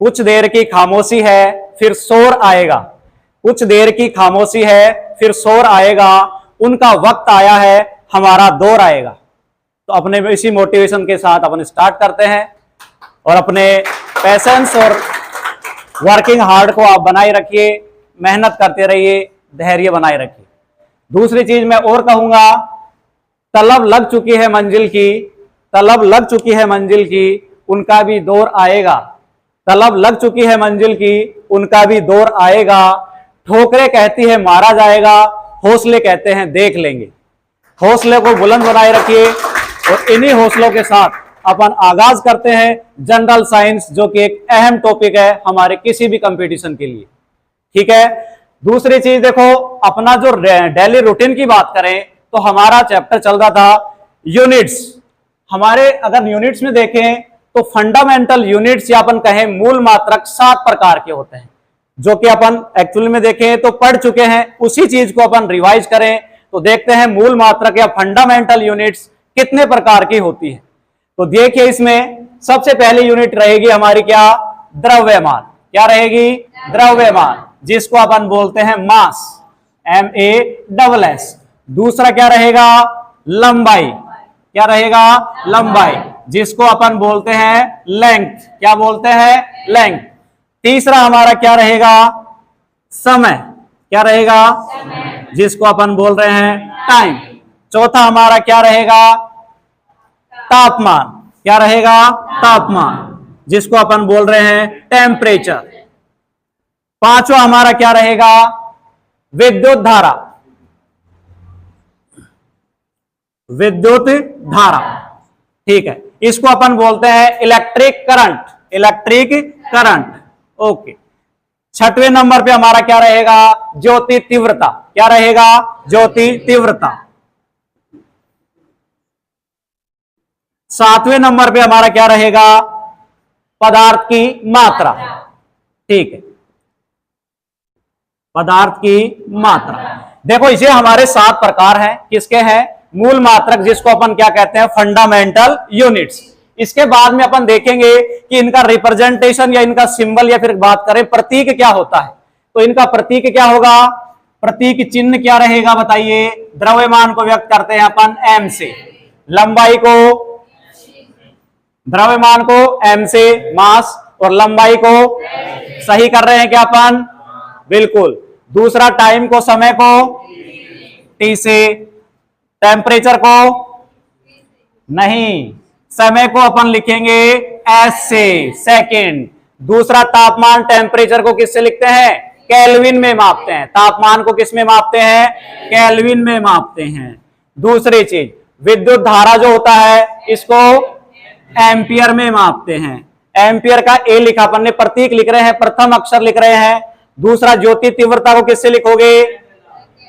कुछ देर की खामोशी है फिर शोर आएगा, कुछ देर की खामोशी है फिर शोर आएगा, उनका वक्त आया है हमारा दौर आएगा। तो अपने इसी मोटिवेशन के साथ अपन स्टार्ट करते हैं और अपने पैशंस और वर्किंग हार्ड को आप बनाए रखिए, मेहनत करते रहिए, धैर्य बनाए रखिए। दूसरी चीज मैं और कहूंगा, तलब लग चुकी है मंजिल की, तलब लग चुकी है मंजिल की, उनका भी दौर आएगा, तलब लग चुकी है मंजिल की, उनका भी दौर आएगा। ठोकरें कहती है मारा जाएगा, हौसले कहते हैं देख लेंगे। हौसले को बुलंद बनाए रखिए और इन्हीं हौसलों के साथ अपन आगाज करते हैं जनरल साइंस, जो कि एक अहम टॉपिक है हमारे किसी भी कंपटीशन के लिए। ठीक है, दूसरी चीज देखो, अपना जो डेली रूटीन की बात करें तो हमारा चैप्टर चल रहा था यूनिट्स। हमारे अगर यूनिट्स में देखें तो फंडामेंटल यूनिट्स या अपन कहें मूल मात्रक 7 प्रकार के होते हैं, जो कि अपन एक्चुअली में देखें तो पढ़ चुके हैं। उसी चीज को अपन रिवाइज करें तो देखते हैं मूल मात्रक या फंडामेंटल यूनिट्स कितने प्रकार की होती है। तो देखिए, इसमें सबसे पहली यूनिट रहेगी हमारी क्या, द्रव्यमान। क्या रहेगी, द्रव्यमान, जिसको अपन बोलते हैं मास, MASS। दूसरा क्या रहेगा, लंबाई। क्या रहेगा, लंबाई, जिसको अपन बोलते हैं लेंथ। क्या बोलते हैं, लेंथ। तीसरा हमारा क्या रहेगा, समय। क्या रहेगा, जिसको अपन बोल रहे हैं टाइम। चौथा हमारा क्या रहेगा, तापमान। क्या रहेगा, तापमान, जिसको अपन बोल रहे हैं टेम्परेचर। पांचवा हमारा क्या रहेगा, विद्युत धारा। विद्युत धारा, ठीक है, इसको अपन बोलते हैं electric current. Electric current, okay. छठवें नंबर पे हमारा क्या रहेगा, ज्योति तीव्रता। क्या रहेगा, ज्योति तीव्रता। सातवें नंबर पे हमारा क्या रहेगा, पदार्थ की मात्रा। ठीक है, पदार्थ की मात्रा। देखो, इसे हमारे 7 प्रकार हैं। किसके हैं, मूल मात्रक, जिसको अपन क्या कहते हैं, फंडामेंटल यूनिट्स। इसके बाद में अपन देखेंगे कि इनका रिप्रेजेंटेशन या इनका सिंबल या फिर बात करें प्रतीक क्या होता है। तो इनका प्रतीक क्या होगा, प्रतीक चिन्ह क्या रहेगा बताइए। द्रव्यमान को व्यक्त करते हैं अपन M से, लंबाई को, द्रव्यमान को M से मास, और लंबाई को सही कर रहे हैं क्या अपन, बिल्कुल। दूसरा टाइम को, समय को T से, टेम्परेचर को नहीं, समय को अपन लिखेंगे S से, सेकेंड। दूसरा तापमान, टेम्परेचर को किससे लिखते हैं, केल्विन में मापते हैं। तापमान को किस में मापते हैं, केल्विन में मापते हैं। दूसरी चीज, विद्युत धारा जो होता है इसको एम्पियर में मापते हैं। एम्पियर का ए लिखा, अपन ने प्रतीक लिख रहे हैं, प्रथम अक्षर लिख रहे हैं। दूसरा, ज्योति तीव्रता को किससे लिखोगे,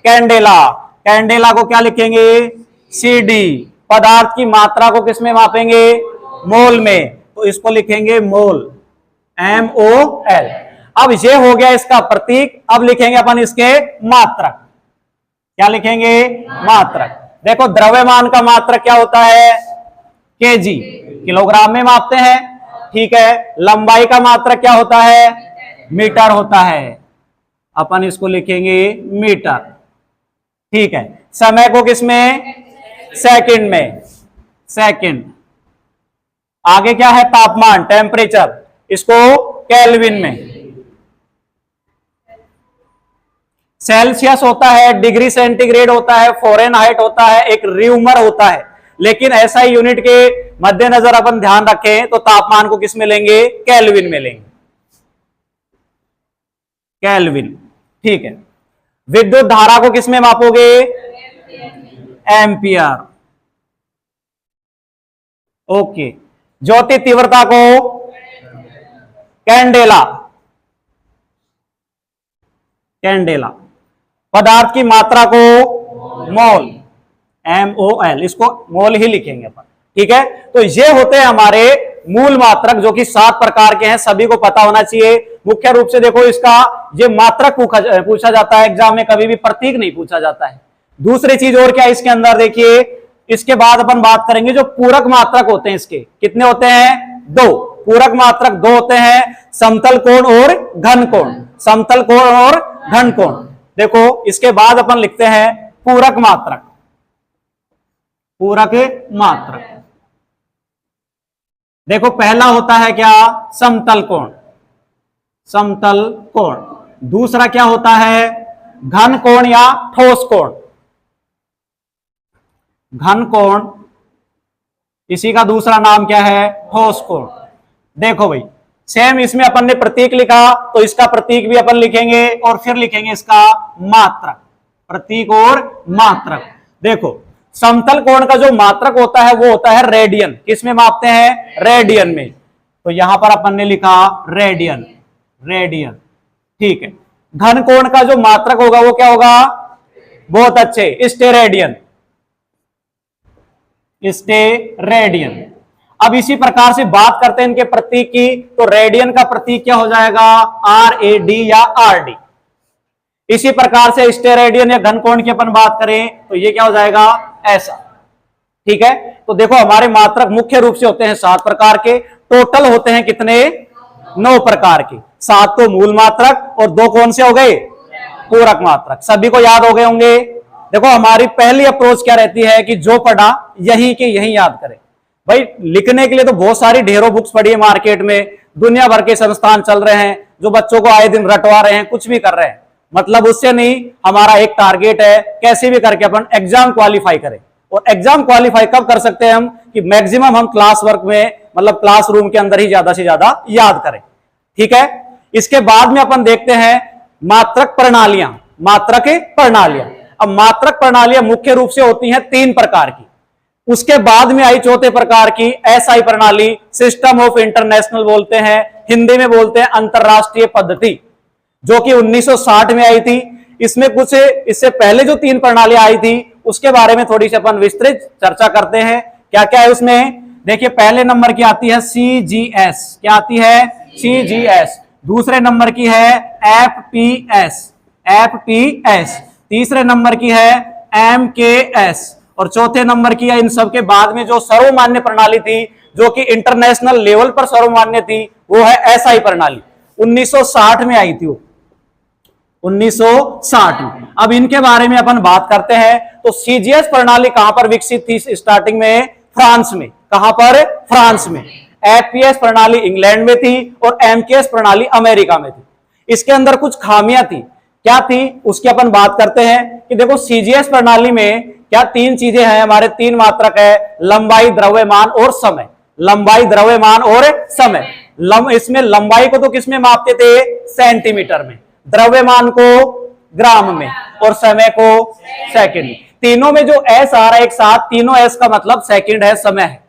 कैंडेला। कैंडेला को क्या लिखेंगे, CD। पदार्थ की मात्रा को किसमें मापेंगे, मोल में, तो इसको लिखेंगे मोल, MOL। अब ये हो गया इसका प्रतीक। अब लिखेंगे अपन इसके मात्रक। क्या लिखेंगे, मात्रक। देखो, द्रव्यमान का मात्रक क्या होता है, kg, किलोग्राम में मापते हैं। ठीक है, लंबाई का मात्रक क्या होता है, मीटर होता है, अपन इसको लिखेंगे मीटर। ठीक है, समय को किसमें, सेकंड में, सेकंड। आगे क्या है, तापमान, टेम्परेचर, इसको केल्विन में। सेल्सियस होता है, डिग्री सेंटीग्रेड होता है, फ़ारेनहाइट होता है, एक र्यूमर होता है। लेकिन ऐसा ही यूनिट के मद्देनजर अपन ध्यान रखें तो तापमान को किसमें लेंगे, केल्विन में लेंगे, केल्विन। ठीक है, विद्युत धारा को किसमें मापोगे, एम्पियर, ओके। ज्योति तीव्रता को कैंडेला, कैंडेला। पदार्थ की मात्रा को मोल, MOL, इसको मोल ही लिखेंगे अपन। ठीक है, तो ये होते हैं हमारे मूल मात्रक, जो कि 7 प्रकार के हैं, सभी को पता होना चाहिए। मुख्य रूप से देखो, इसका ये मात्रक पूछा जाता है एग्जाम में, कभी भी प्रतीक नहीं पूछा जाता है। दूसरी चीज और क्या इसके अंदर देखिए, इसके बाद अपन बात करेंगे जो पूरक मात्रक होते हैं। इसके कितने होते हैं, 2 पूरक मात्रक दो होते हैं, समतल कोण और घन कोण, समतल कोण और घन कोण। देखो इसके बाद अपन लिखते हैं पूरक मात्रक, पूरक मात्रक। देखो पहला होता है क्या, समतल कोण, समतल कोण। दूसरा क्या होता है, घन कोण या ठोस कोण, घन कोण, इसी का दूसरा नाम क्या है, ठोस कोण। देखो भाई सेम इसमें अपन ने प्रतीक लिखा तो इसका प्रतीक भी अपन लिखेंगे और फिर लिखेंगे इसका मात्रक, प्रतीक और मात्रक। देखो समतल कोण का जो मात्रक होता है वो होता है रेडियन, किसमें मापते हैं, रेडियन में। तो यहां पर अपन ने लिखा रेडियन, रेडियन, ठीक है। घन कोण का जो मात्रक होगा वो क्या होगा, बहुत अच्छे, स्टेरेडियन, स्टेरेडियन। अब इसी प्रकार से बात करते हैं इनके प्रतीक की, तो रेडियन का प्रतीक क्या हो जाएगा, RAD या RD। इसी प्रकार से स्टेरेडियन या घन कोण की अपन बात करें तो ये क्या हो जाएगा, ऐसा, ठीक है। तो देखो हमारे मात्रक मुख्य रूप से होते हैं 7 प्रकार के, टोटल होते हैं कितने, 9 प्रकार के। 7 तो मूल मात्रक और 2 कौन से हो गए, पूरक मात्रक। सभी को याद हो गए होंगे। देखो हमारी पहली अप्रोच क्या रहती है कि जो पढ़ा यही के यही याद करें। भाई लिखने के लिए तो बहुत सारी ढेरों बुक्स पड़ी है मार्केट में, दुनिया भर के संस्थान चल रहे हैं जो बच्चों को आए दिन रटवा रहे हैं, कुछ भी कर रहे हैं, मतलब उससे नहीं। हमारा एक टारगेट है कैसे भी करके अपन एग्जाम क्वालिफाई करें। और एग्जाम क्वालिफाई कब कर सकते हैं हम, कि मैक्सिमम हम क्लास वर्क में, मतलब क्लासरूम के अंदर ही ज्यादा से ज्यादा याद करें, ठीक है। इसके बाद में अपन देखते हैं मात्रक प्रणालियां, मात्रक प्रणालियां। अब मात्रक प्रणालियां मुख्य रूप से होती हैं 3 प्रकार की। उसके बाद में आई चौथे प्रकार की SI प्रणाली, सिस्टम ऑफ इंटरनेशनल बोलते हैं, हिंदी में बोलते हैं अंतरराष्ट्रीय पद्धति, जो कि 1960 में आई थी। इसमें कुछ इससे पहले जो 3 प्रणालियां आई थी उसके बारे में थोड़ी सी अपन विस्तृत चर्चा करते हैं। क्या क्या है उसमें, देखिए पहले नंबर की आती है CGS, क्या आती है, CGS। दूसरे नंबर की है FPS, FPS। तीसरे नंबर की है MKS और चौथे नंबर की है, इन सब के बाद में जो सर्वमान्य प्रणाली थी जो कि इंटरनेशनल लेवल पर सर्वमान्य थी, वो है SI प्रणाली। 1960 में आई थी वो, 1960 में। अब इनके बारे में अपन बात करते हैं। तो CGS प्रणाली कहां पर विकसित थी स्टार्टिंग में, फ्रांस में। कहां पर, फ्रांस में। FPS प्रणाली इंग्लैंड में थी और MKS प्रणाली अमेरिका में थी। इसके अंदर कुछ खामियां थी, क्या थी उसकी अपन बात करते हैं। कि देखो CGS प्रणाली में क्या 3 चीजें हैं, हमारे 3 मात्रक है, लंबाई, द्रव्यमान और समय। लंबाई, द्रव्यमान और समय। इसमें लंबाई को तो किसमें मापते थे, सेंटीमीटर में, द्रव्यमान को ग्राम में और समय को सेकंड में। तीनों में जो S आ रहा है एक साथ, तीनों S का मतलब सेकंड है, समय है।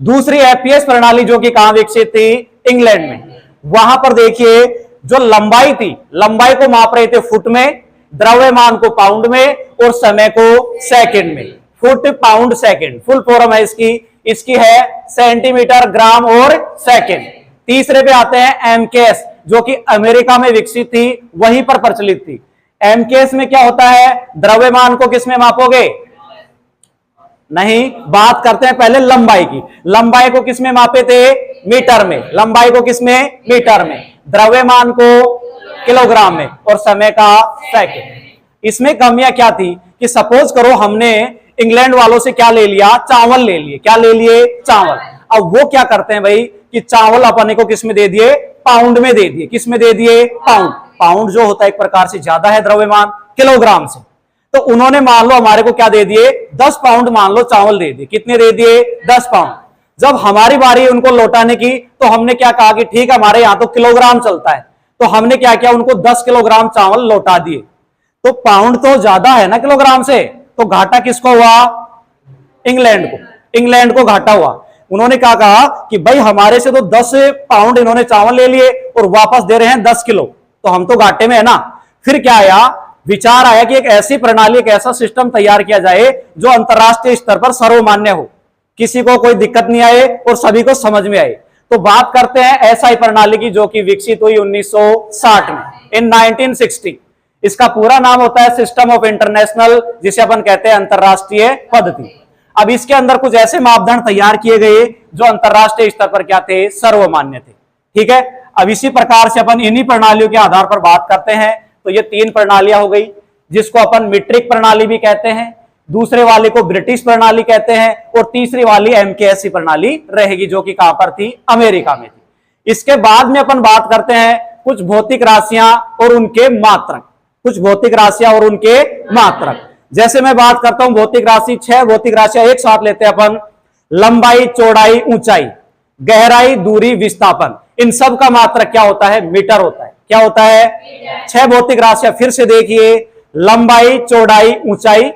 दूसरी FPS प्रणाली जो कि कहां विकसित थी, इंग्लैंड में। वहां पर देखिए जो लंबाई थी, लंबाई को माप रहे थे फुट में, द्रव्यमान को पाउंड में और समय को सेकंड में। Foot, pound, second, full form है इसकी। इसकी है सेंटीमीटर, ग्राम और सेकंड। तीसरे पे आते हैं MKS, जो कि अमेरिका में विकसित थी, वहीं पर प्रचलित थी। MKS में क्या होता है, द्रव्यमान को किसमें मापोगे, नहीं, बात करते हैं पहले लंबाई की। लंबाई को किसमें मापे थे, मीटर में। लंबाई को किसमें, मीटर में। द्रव्यमान को किलोग्राम में और समय का सेकंड। इसमें कमियां क्या थी कि सपोज करो हमने इंग्लैंड वालों से क्या ले लिया, चावल ले लिए। क्या ले लिए, चावल। अब वो क्या करते हैं भाई कि चावल अपने को किस में दे दिए, पाउंड में दे दिए। किस में दे दिए, पाउंड। पाउंड जो होता है एक प्रकार से ज्यादा है द्रव्यमान किलोग्राम से। तो उन्होंने मान लो हमारे को क्या दे दिए, 10 पाउंड मान लो चावल दे दिए। कितने दे दिए, 10 पाउंड। जब हमारी बारी उनको लौटाने की तो हमने क्या कहा कि ठीक है हमारे यहां तो किलोग्राम चलता है, तो हमने क्या किया, उनको 10 किलोग्राम चावल लौटा दिए। तो पाउंड तो ज्यादा है ना किलोग्राम से, तो घाटा किसको हुआ, इंग्लैंड को। इंग्लैंड को घाटा हुआ। उन्होंने क्या कहा कि भाई हमारे से तो 10 पाउंड इन्होंने चावल ले लिए और वापस दे रहे हैं 10 किलो, तो हम तो घाटे में है ना। फिर क्या आया, विचार आया कि एक ऐसी प्रणाली, एक ऐसा सिस्टम तैयार किया जाए जो अंतरराष्ट्रीय स्तर पर सर्वमान्य हो, किसी को कोई दिक्कत नहीं आए और सभी को समझ में आए। तो बात करते हैं SI प्रणाली की, जो कि विकसित हुई 1960 में, इन 1960। इसका पूरा नाम होता है सिस्टम ऑफ इंटरनेशनल, जिसे अपन कहते हैं अंतरराष्ट्रीय पद्धति। अब इसके अंदर कुछ ऐसे मापदंड तैयार किए गए जो अंतरराष्ट्रीय स्तर पर क्या थे, सर्वमान्य थे। ठीक है, अब इसी प्रकार से अपन इन्हीं प्रणालियों के आधार पर बात करते हैं। तो ये 3 प्रणालियां हो गई, जिसको अपन मीट्रिक प्रणाली भी कहते हैं, दूसरे वाले को ब्रिटिश प्रणाली कहते हैं, और तीसरी वाली MKSE प्रणाली रहेगी, जो कि कहां पर थी, अमेरिका में थी। इसके बाद में अपन बात करते हैं कुछ भौतिक राशियां और उनके मात्रक, कुछ भौतिक राशियां और उनके मात्रक। जैसे मैं बात करता हूं भौतिक राशि, 6 भौतिक राशियां एक साथ लेते हैं अपन। लंबाई, चौड़ाई, ऊंचाई, गहराई, दूरी, विस्थापन, इन सब का मात्रक क्या होता है, मीटर होता है। क्या होता है, 6 भौतिक राशियां फिर से देखिए, लंबाई, चौड़ाई, ऊंचाई,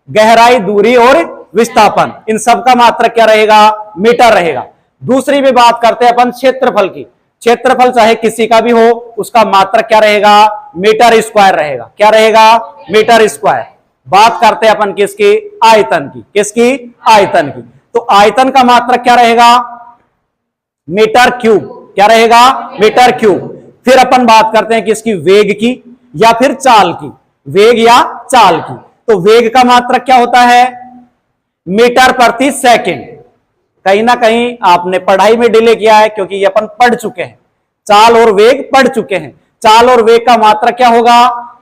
गहराई, दूरी और विस्थापन, इन सब का मात्रक क्या रहेगा, मीटर रहेगा। दूसरी भी बात करते हैं अपन क्षेत्रफल की। क्षेत्रफल चाहे किसी का भी हो, उसका मात्रक क्या रहेगा, मीटर स्क्वायर रहेगा। क्या रहेगा, मीटर स्क्वायर। बात करते हैं अपन किसकी, आयतन की। किसकी, आयतन की। तो आयतन का मात्रक क्या रहेगा, मीटर क्यूब। क्या रहेगा, मीटर क्यूब। फिर अपन बात करते हैं किसकी, वेग की या फिर चाल की, वेग या चाल की। तो वेग का मात्रक क्या होता है, मीटर प्रति सेकंड। कहीं ना कहीं आपने पढ़ाई में डिले किया है, क्योंकि ये अपन पढ़ चुके हैं, चाल और वेग पढ़ चुके हैं। चाल और वेग का मात्रक क्या होगा,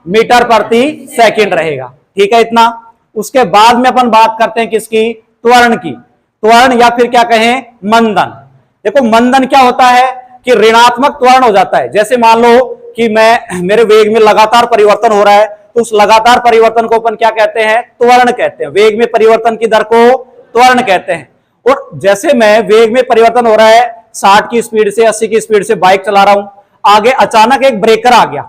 मीटर प्रति सेकंड रहेगा। ठीक है, इतना। उसके बाद में अपन बात करते हैं किसकी, त्वरण की। त्वरण या फिर क्या कहें, मंदन। देखो मंदन क्या होता है कि ऋणात्मक त्वरण हो जाता है। जैसे मान लो कि मेरे वेग में लगातार परिवर्तन हो रहा है, तो उस लगातार परिवर्तन को अपन क्या कहते हैं, त्वरण कहते हैं। वेग में परिवर्तन की दर को त्वरण कहते हैं। और जैसे मैं वेग में परिवर्तन हो रहा है, 60 की स्पीड से 80 की स्पीड से बाइक चला रहा हूं, आगे अचानक एक ब्रेकर आ गया,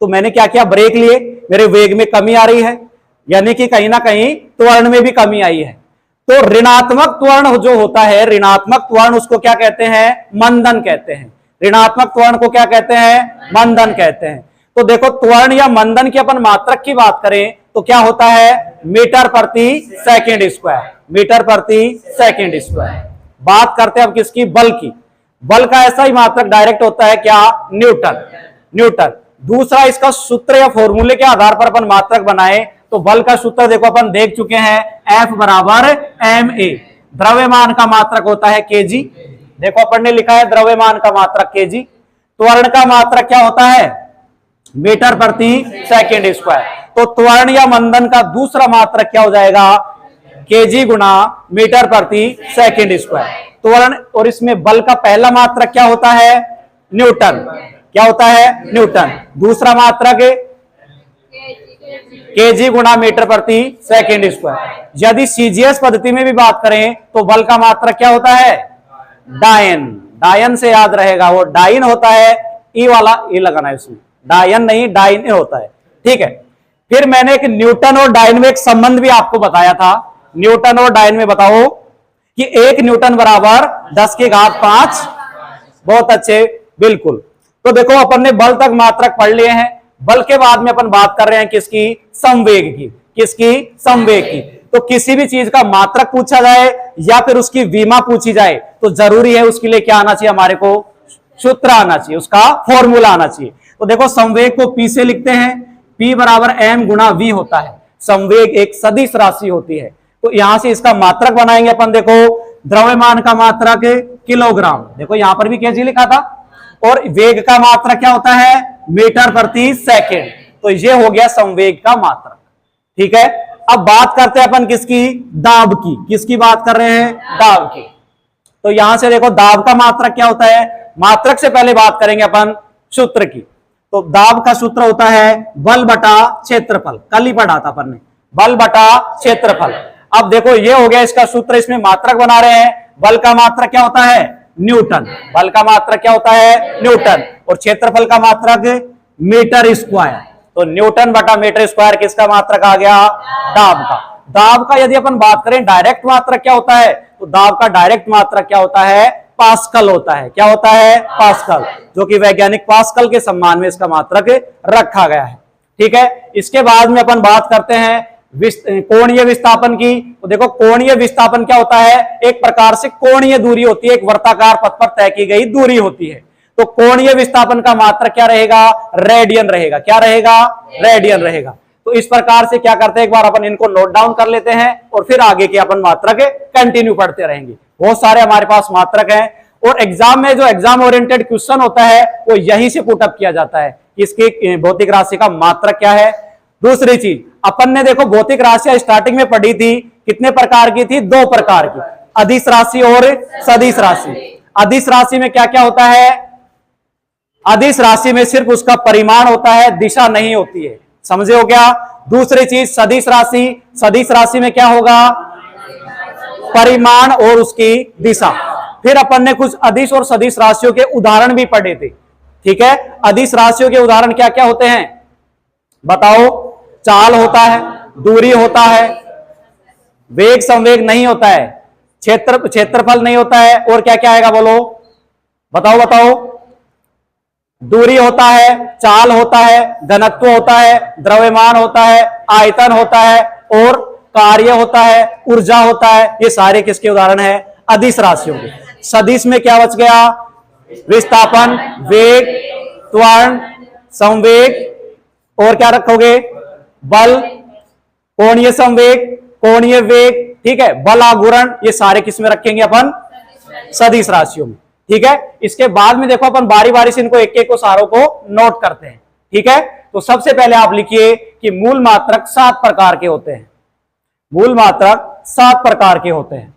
तो मैंने क्या किया, ब्रेक लिए, मेरे वेग में कमी आ रही है, यानी कि कहीं ना कहीं त्वरण में भी कमी आई है। तो ऋणात्मक त्वरण जो होता है, ऋणात्मक त्वरण, उसको क्या कहते हैं, मंदन कहते हैं। ऋणात्मक त्वरण को क्या कहते हैं, मंदन कहते हैं। तो देखो त्वरण या मंदन की अपन मात्रक की बात करें तो क्या होता है, मीटर प्रति सेकंड स्क्वायर। मीटर प्रति सेकंड स्क्वायर। बात करते हैं अब किसकी, बल की। बल का ऐसा ही मात्रक डायरेक्ट होता है क्या, न्यूटन। न्यूटन। दूसरा इसका सूत्र या फॉर्मूले के आधार पर अपन मात्रक बनाए तो बल का सूत्र देखो अपन देख चुके हैं, F बराबर ma। द्रव्यमान का मात्रक होता है kg। देखो अपन ने लिखा है द्रव्यमान का मात्रक kg। त्वरण का मात्रक क्या होता है, मीटर प्रति सेकंड स्क्वायर। तो त्वरण या मंदन का दूसरा मात्रक क्या हो जाएगा, kg गुना मीटर प्रति सेकंड स्क्वायर। त्वरण और इसमें बल का पहला मात्रक क्या होता है, न्यूटन। क्या होता है, न्यूटन। दूसरा मात्रक kg गुना मीटर प्रति सेकंड स्क्वायर। यदि CGS पद्धति में भी बात करें तो बल का मात्रक क्या होता है, डायन। डायन से याद रहेगा, वो डाइन होता है, ई वाला ई लगाना है इसमें, डायन नहीं डाइन होता है। ठीक है। फिर मैंने एक न्यूटन और डायन में एक संबंध भी आपको बताया था। न्यूटन और डायन में बताओ कि 1 न्यूटन बराबर 10 की घात 5। बहुत अच्छे, बिल्कुल। तो देखो अपन ने बल तक मात्रक पढ़ लिए हैं। बल के बाद में अपन बात कर रहे हैं किसकी, संवेग की। किसकी, संवेग की। तो किसी भी चीज का मात्रक पूछा जाए या फिर उसकी विमा पूछी जाए तो जरूरी है उसके लिए क्या आना चाहिए, हमारे को सूत्र आना चाहिए, उसका फॉर्मूला आना चाहिए। तो देखो संवेग को P से लिखते हैं, P बराबर m गुना V होता है। संवेग एक सदिश राशि होती है। तो यहां से इसका मात्रक बनाएंगे अपन। देखो द्रव्यमान का मात्रक किलोग्राम, देखो यहां पर भी kg लिखा था। और वेग का मात्रक क्या होता है, मीटर प्रति सेकंड। तो ये हो गया संवेग का मात्रक। ठीक है। अब बात करते हैं अपन किसकी, दाब की। किसकी बात कर रहे हैं, दाब की। तो यहां से देखो दाब का मात्रक क्या होता है, मात्रक से पहले बात करेंगे अपन सूत्र की। तो दाब का सूत्र होता है बल बटा क्षेत्रफल। कल ही पढ़ा था अपन ने, बल बटा क्षेत्रफल। अब देखो ये हो गया इसका सूत्र, इसमें मात्रक बना रहे हैं। बल का मात्रक क्या होता है, न्यूटन। बल का मात्रक क्या होता है, न्यूटन। और क्षेत्रफल का मात्रक मीटर स्क्वायर। तो न्यूटन बटा मीटर स्क्वायर किसका मात्रक आ गया, दाब का। दाब का यदि अपन बात करें डायरेक्ट मात्रक क्या होता है, तो दाब का डायरेक्ट मात्रक क्या होता है, पास्कल होता है। क्या होता है, पास्कल। जो कि वैज्ञानिक पास्कल के सम्मान में इसका मात्रक रखा गया है। ठीक है। इसके बाद में अपन बात करते हैं कोणीय विस्थापन की। तो देखो कोणीय विस्थापन क्या होता है, एक प्रकार से कोणीय दूरी होती है, एक वर्ताकार पथ पर तय की गई दूरी होती है। तो कोणीय विस्थापन का मात्रक क्या रहेगा, रेडियन रहेगा। क्या रहेगा, रेडियन रहेगा। तो इस प्रकार से क्या करते हैं, एक बार अपन इनको नोट डाउन कर लेते हैं और फिर आगे के अपन मात्रक कंटिन्यू पढ़ते रहेंगे। बहुत सारे हमारे पास मात्रक हैं और एग्जाम में जो एग्जाम ओरिएंटेड क्वेश्चन होता है वो यहीं से पुटअप किया जाता है, इसकी भौतिक राशि का मात्रक क्या है। दूसरी चीज, अपन ने देखो भौतिक राशियां स्टार्टिंग में पढ़ी थी, कितने प्रकार की थी, 2 प्रकार की, अदिश राशि और सदिश राशि। अदिश राशि में क्या क्या होता है, अदिश राशि में सिर्फ उसका परिमाण होता है, दिशा नहीं होती है, समझे हो क्या। दूसरी चीज सदिश राशि, सदिश राशि में क्या होगा, परिमाण और उसकी दिशा। फिर अपन ने कुछ अदिश और सदिश राशियों के उदाहरण भी पढ़े थे, ठीक है। अदिश राशियों के उदाहरण क्या क्या होते हैं बताओ, चाल होता है, दूरी होता है, वेग संवेग नहीं होता है, क्षेत्रफल नहीं होता है, और क्या क्या आएगा बोलो, बताओ बताओ। दूरी होता है, चाल होता है, घनत्व होता है, द्रव्यमान होता है, आयतन होता है, और कार्य होता है, ऊर्जा होता है। ये सारे किसके उदाहरण है, अदिश राशियों के। सदिश में क्या बच गया, विस्थापन, वेग, त्वरण, संवेग, और क्या रखोगे, बल, कोणीय संवेग, कोणीय वेग, ठीक है, बल आघूर्ण, ये सारे किस में रखेंगे अपन, सदिश राशियों में, ठीक है। इसके बाद में देखो अपन बारी बारी से इनको एक एक को सारों को नोट करते हैं, ठीक है। तो सबसे पहले आप लिखिए कि मूल मात्रक 7 प्रकार के होते हैं, मूल मात्रक 7 प्रकार के होते हैं।